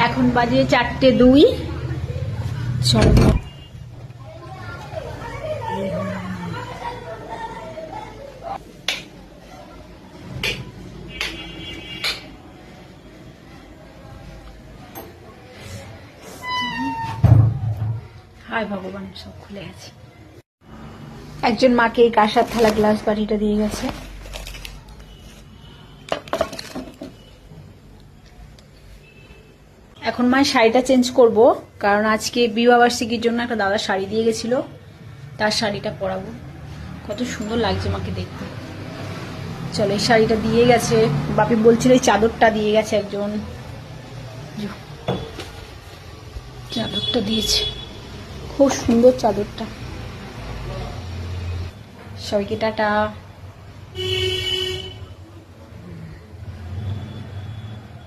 এখন বাজে 4:02। চলো হায় ভগবান, সব খুলে গেছে। একজন মাকে এই কাঁসার থালা গ্লাস বাটিটা দিয়ে গেছে। এখন মায়ের শাড়িটা চেঞ্জ করব, কারণ আজকে বিবাহবার্ষিকীর জন্য একটা দাদা শাড়ি দিয়ে গেছিল, তার শাড়িটা পরাবো। কত সুন্দর লাগছে মাকে দেখতে। চলো, এই শাড়িটা দিয়ে গেছে। বাপি বলছিল এই চাদরটা দিয়ে গেছে একজন, চাদরটা দিয়েছে, খুব সুন্দর চাদরটা। সবাইকে টাটা।